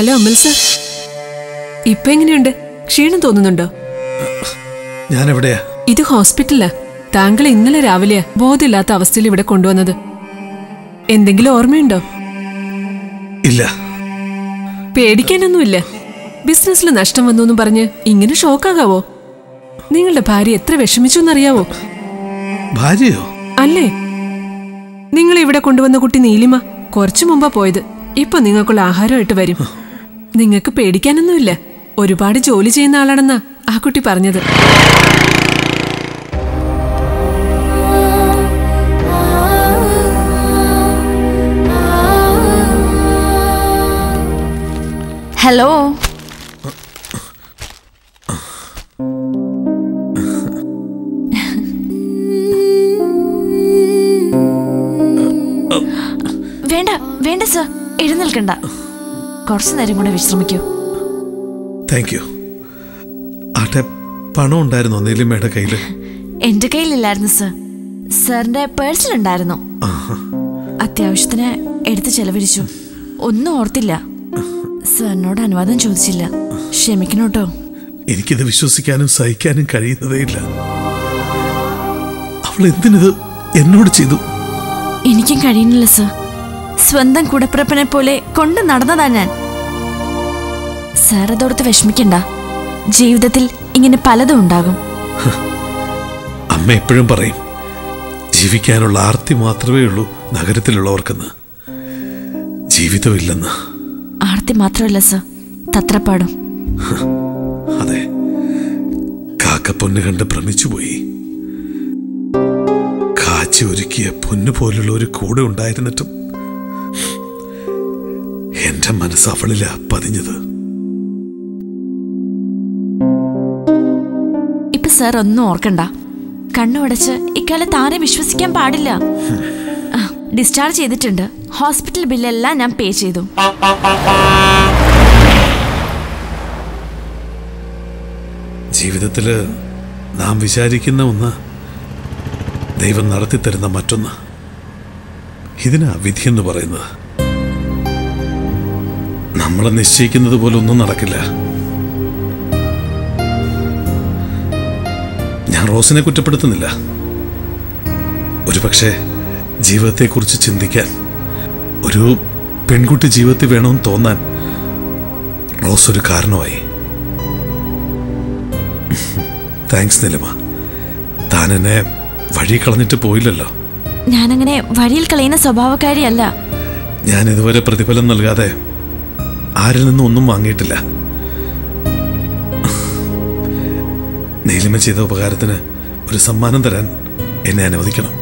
Hello അമൽ sir, ഇപ്പൊ എങ്ങനെയുണ്ട്? ക്ഷീണം തോന്നുന്നുണ്ടോ? ഞാൻ എവിടെയാ? ഇത് ഹോസ്പിറ്റലാ. താങ്കൾ ഇന്നലെ രാവിലെയാ ബോധമില്ലാത്ത അവസ്ഥയിൽ ഇവിടെ കൊണ്ടുവന്നത്. എന്തെങ്കിലും ഓർമ്മയുണ്ടോ? ഇല്ല. പേടിക്കാനൊന്നുമില്ല. ബിസിനസ്സിൽ നഷ്ടം വന്നു പറഞ്ഞ് ഇങ്ങനെ ഷോക്കാകാവോ? നിങ്ങളുടെ ഭാര്യ എത്ര വിഷമിച്ചു എന്നറിയാവോ? ഭാര്യയോ? അല്ലേ, നിങ്ങൾ ഇവിടെ കൊണ്ടുവന്ന കുട്ടി നീലിമ കുറച്ചു മുമ്പാ പോയത്. ഇപ്പൊ നിങ്ങൾക്കുള്ള ആഹാരമായിട്ട് വരും. നിങ്ങൾക്ക് പേടിക്കാനൊന്നുമില്ല. ഒരുപാട് ജോലി ചെയ്യുന്ന ആളാണെന്നാ ആ കുട്ടി പറഞ്ഞത്. ഹലോ, വേണ്ട വേണ്ട സർ, എഴുന്നേൽക്കണ്ട. കുറച്ചു നേരം കൂടെ വിശ്രമിക്കൂ. Thank you. ആട്ടെ, പണം ഉണ്ടായിരുന്നോ നീലിമയുടെ കയ്യില്? എന്റെ കയ്യിലില്ലായിരുന്നു സർ. സാറിന്റെ പേഴ്സിലുണ്ടായിരുന്നു. അത്യാവശ്യത്തിന് എടുത്ത് ചെലവഴിച്ചു. ഒന്നും ഓർത്തില്ല. സാറിനോട് അനുവാദം ചോദിച്ചില്ല. ക്ഷമിക്കണം കേട്ടോ. എനിക്കിത് വിശ്വസിക്കാനും സഹിക്കാനും കഴിയുന്നതേയില്ല. അവൾ എന്തിനിത് എന്നോട് ചെയ്തു? എനിക്കും കഴിയുന്നില്ല സർ. സ്വന്തം കൂടപ്പിറപ്പിനെ പോലെ കൊണ്ട് നടന്നതാ ഞാൻ. സാർ അതോർത്ത് വിഷമിക്കണ്ട. ജീവിതത്തിൽ ഇങ്ങനെ പലതും ഉണ്ടാകും. അമ്മ എപ്പോഴും പറയും, ജീവിക്കാനുള്ള ആർത്തി മാത്രമേ ഉള്ളൂ നഗരത്തിലുള്ളവർക്കെന്ന്. ജീവിതമില്ലെന്ന്. ആർത്തി മാത്രമല്ല സർ, തത്രപ്പാടും. അതെ, കാക്കപ്പൊന്ന് കണ്ട് ഭ്രമിച്ചുപോയി. കാച്ചി ഒരുക്കിയ പൊന്നു പോലുള്ള ഒരു കൂടെ ഉണ്ടായിരുന്നിട്ടും എന്റെ മനസ്സ് അവളിലാ പതിഞ്ഞത്. ഇപ്പൊ സാർ ഒന്നും ഓർക്കണ്ട. കണ്ണുടച്ച് ഇക്കാലത്ത് ആരെ വിശ്വസിക്കാൻ പാടില്ല. ഡിസ്ചാർജ് ചെയ്തിട്ടുണ്ട്. ഹോസ്പിറ്റൽ ബില്ലെല്ലാം ഞാൻ പേ ചെയ്തു. ജീവിതത്തില് നാം വിചാരിക്കുന്ന ഒന്ന്, ദൈവം നടത്തിത്തരുന്ന മറ്റൊന്ന്. ഇതിനാ വിധിയെന്ന് പറയുന്നത്. നമ്മൾ നിശ്ചയിക്കുന്നത് പോലെ ഒന്നും നടക്കില്ല. ഞാൻ റോസിനെ കുറ്റപ്പെടുത്തുന്നില്ല. ഒരുപക്ഷെ ജീവിതത്തെക്കുറിച്ച് ചിന്തിക്കാൻ ഒരു പെൺകുട്ടി ജീവിതത്തിൽ വേണമെന്ന് തോന്നാൻ റോസ് ഒരു കാരണമായി. താങ്ക്സ് നിലിമ. താൻ എന്നെ വഴി കളഞ്ഞിട്ട് പോയില്ലല്ലോ. ഞാനങ്ങനെ വഴിയിൽ കളയുന്ന സ്വഭാവക്കാരിയല്ല. ഞാൻ ഇതുവരെ പ്രതിഫലം നൽകാതെ ആരിൽ നിന്നും ഒന്നും വാങ്ങിയിട്ടില്ല. നീലിമ ചെയ്ത ഉപകാരത്തിന് ഒരു സമ്മാനം തരാൻ എന്നെ അനുവദിക്കണം.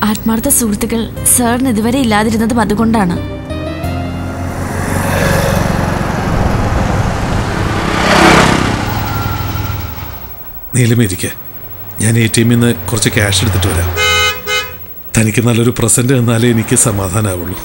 ആത്മാർത്ഥ സുഹൃത്തുക്കൾ സാറിന് ഇതുവരെ ഇല്ലാതിരുന്നതും അതുകൊണ്ടാണ്. നീലിമ ഇരിക്കെ, ഞാൻ ATM-ൽ നിന്ന് കുറച്ച് ക്യാഷ് എടുത്തിട്ട് വരാം. തനിക്ക് നല്ലൊരു പ്രസന്റ് തന്നാലേ എനിക്ക് സമാധാനമാവുള്ളൂ.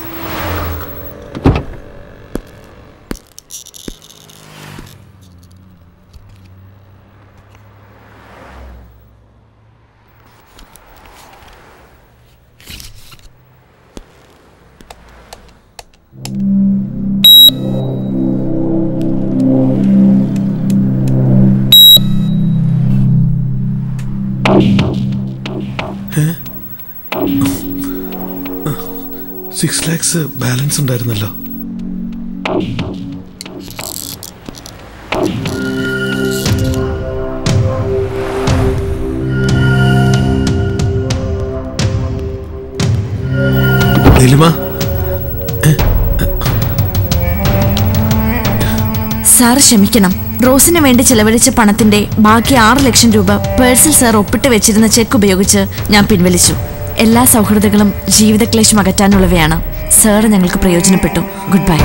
$6 lakhs ബാലൻസ് ഉണ്ടായിരുന്നല്ലോ. നീലിമ, സാർ ക്ഷമിക്കണം. റോസിന് വേണ്ടി ചെലവഴിച്ച പണത്തിന്റെ ബാക്കി 6 ലക്ഷം രൂപ പേഴ്സിൽ സാർ ഒപ്പിട്ട് വെച്ചിരുന്ന ചെക്ക് ഉപയോഗിച്ച് ഞാൻ പിൻവലിച്ചു. എല്ലാ സൗഹൃദങ്ങളും ജീവിതക്ലേശം അകറ്റാനുള്ളവയാണ്. സാർ ഞങ്ങൾക്ക് പ്രയോജനപ്പെട്ടു. Good bye.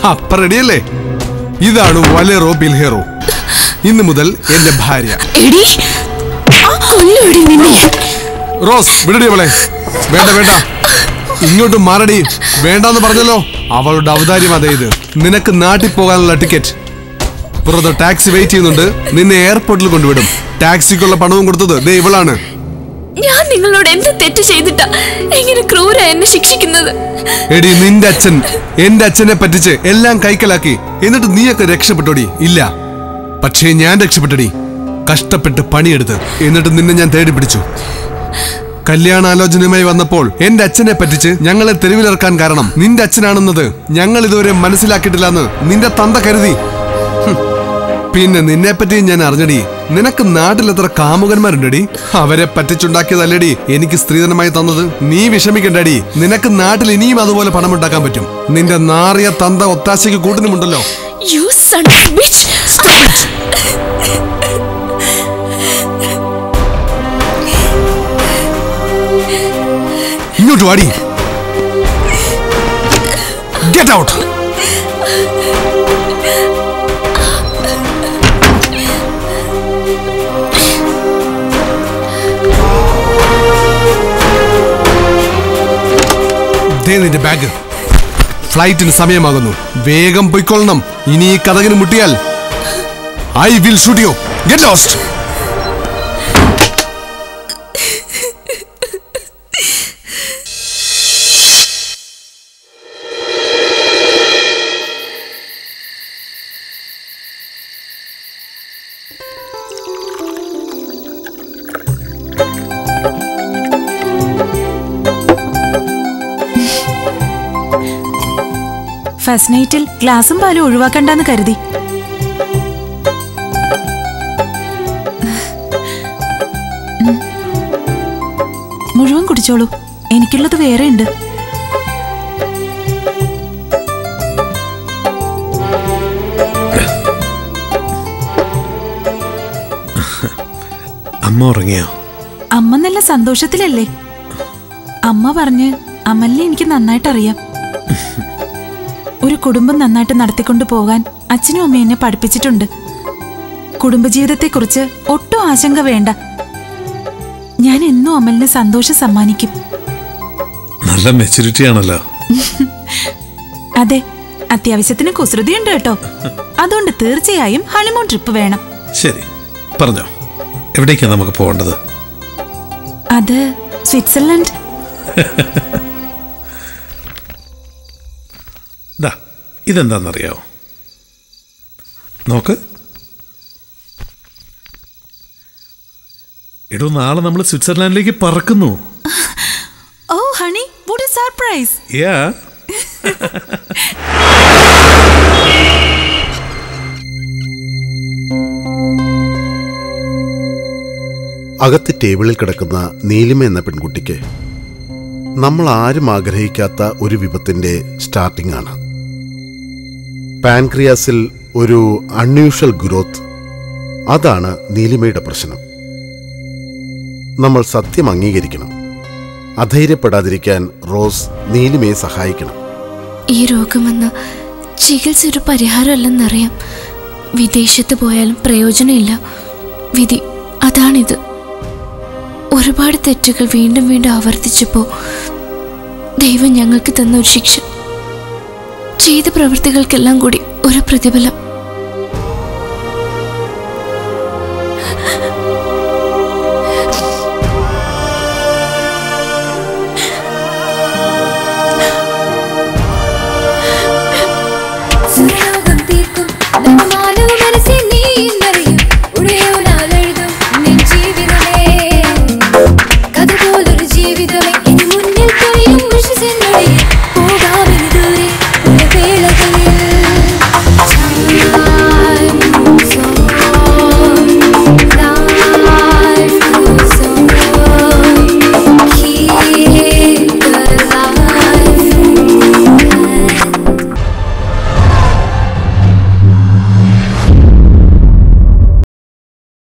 അപ്പ റെഡിയല്ലേ? ഇതാണ് വലേറോ ബിൽഹേറോ, ഇന്ന് മുതൽ എന്റെ ഭാര്യ. റോസ് വിടടി അവളെ. വേണ്ട വേണ്ട, ഇങ്ങോട്ട് മാറടി. വേണ്ടെന്ന് പറഞ്ഞല്ലോ. അവളുടെ ഔദാര്യം അതേ ഇത്. നിനക്ക് നാട്ടിൽ പോകാനുള്ള ടിക്കറ്റ്. പുറത്ത് ടാക്സി വെയിറ്റ് ചെയ്യുന്നുണ്ട്. നിന്നെ എയർപോർട്ടിൽ കൊണ്ടുവിടും. ടാക്സിക്കുള്ള പണവും കൊടുത്തത് ദേ ഇവളാണ്. ഞാൻ നിങ്ങളോട് എന്ത് തെറ്റ് ചെയ്തിട്ടാ എങ്ങനെ ക്രൂര എന്നെ ശിക്ഷിക്കുന്നത്? എടി, നിന്റെ അച്ഛൻ എന്റെ അച്ഛനെ പറ്റിച്ച് എല്ലാം കൈക്കലാക്കി. എന്നിട്ട് നീയൊക്കെ രക്ഷപ്പെട്ടോടി? ഇല്ല, പക്ഷേ ഞാൻ രക്ഷപ്പെട്ടടി. കഷ്ടപ്പെട്ട് പണിയെടുത്ത്. എന്നിട്ട് നിന്നെ ഞാൻ തേടി പിടിച്ചു. കല്യാണാലോചനയുമായി വന്നപ്പോൾ എന്റെ അച്ഛനെ പറ്റിച്ച് ഞങ്ങളെ തെരുവിലിറക്കാൻ കാരണം നിന്റെ അച്ഛനാണെന്നത് ഞങ്ങൾ ഇതുവരെ മനസ്സിലാക്കിയിട്ടില്ലെന്ന് നിന്റെ തന്ത കരുതി. പിന്നെ നിന്നെ പറ്റി ഞാൻ അറിഞ്ഞടി. നിനക്ക് നാട്ടിൽ എത്ര കാമുകന്മാരുണ്ടടി? അവരെ പറ്റിച്ചുണ്ടാക്കിയതല്ലടി എനിക്ക് സ്ത്രീധനമായി തന്നത്. നീ വിഷമിക്കണ്ടടി. നിനക്ക് നാട്ടിൽ ഇനിയും അതുപോലെ പണം ഉണ്ടാക്കാൻ പറ്റും. നിന്റെ നാറിയ തന്ത ഒത്താശയ്ക്ക് കൂട്ടിനുമുണ്ടല്ലോ. ഇങ്ങോട്ട് വാടി. Get out. ദേ നിന്റെ ബാഗ്. ഫ്ലൈറ്റിന് സമയമാകുന്നു. വേഗം പൊയ്ക്കൊള്ളണം. ഇനി ഈ കഥകിന് മുട്ടിയാൽ I will shoot you. Get lost. First നൈറ്റിൽ ഗ്ലാസും പാലും ഒഴിവാക്കണ്ടെന്ന് കരുതി. മുഴുവൻ കുടിച്ചോളൂ, എനിക്കുള്ളത് വേറെ ഉണ്ട്. അമ്മ ഉറങ്ങിയോ? അമ്മ നല്ല സന്തോഷത്തിലല്ലേ? അമ്മ പറഞ്ഞ് അമലിനെ എനിക്ക് നന്നായിട്ട് അറിയാം. ഒരു കുടുംബം നന്നായിട്ട് നടത്തിക്കൊണ്ടു പോകാൻ അച്ഛനും അമ്മയും എന്നെ പഠിപ്പിച്ചിട്ടുണ്ട്. കുടുംബജീവിതത്തെക്കുറിച്ച് ഒട്ടും ആശങ്ക വേണ്ട. ഞാൻ എന്നും അമലിന് സന്തോഷം സമ്മാനിക്കും. നല്ല മെച്ചൂരിറ്റി ആണല്ലോ. അതെ, അത്യാവശ്യത്തിന് കുസൃതിയുണ്ട് കേട്ടോ. അതുകൊണ്ട് തീർച്ചയായും ഹണിമൂൺ ട്രിപ്പ് വേണം. ശരി, പറഞ്ഞോ. എവിടേക്കാ നമുക്ക് പോകേണ്ടത്? അത് സ്വിറ്റ്സർലൻഡ്. ഇതെന്താണെന്നറിയാവോ? നോക്ക്. എടോ, നാളെ നമ്മൾ സ്വിറ്റ്സർലാൻഡിലേക്ക് പറക്കുന്നു. ഓ ഹണി, വാട്ട് എ സർപ്രൈസ്. യാ. അകത്ത് ടേബിളിൽ കിടക്കുന്ന നീലിമ എന്ന പെൺകുട്ടിക്ക് നമ്മൾ ആരും ആഗ്രഹിക്കാത്ത ഒരു വിപത്തിന്റെ സ്റ്റാർട്ടിംഗ് ആണ്. പാൻക്രിയാസിൽ ഒരു അൺയൂഷ്വൽ ഗ്രോത്ത്. അതാണ് നീലിമയുടെ പ്രശ്നം. നമ്മൾ സത്യം അംഗീകരിക്കണം. അധൈര്യപ്പെടാതിരിക്കാൻ റോസ് നീലിമയെ സഹായിക്കണം. ഈ രോഗമെന്ന് ചികിത്സ ഒരു പരിഹാരമല്ലെന്നറിയാം. വിദേശത്ത് പോയാലും പ്രയോജനമില്ല. വിധി അതാണിത്. ഒരുപാട് തെറ്റുകൾ വീണ്ടും വീണ്ടും ആവർത്തിച്ചപ്പോൾ ദൈവം ഞങ്ങൾക്ക് തന്ന ഒരു ശിക്ഷ. ചെയ്ത പ്രവൃത്തികൾക്കെല്ലാം കൂടി ഒരു പ്രതിഫലം.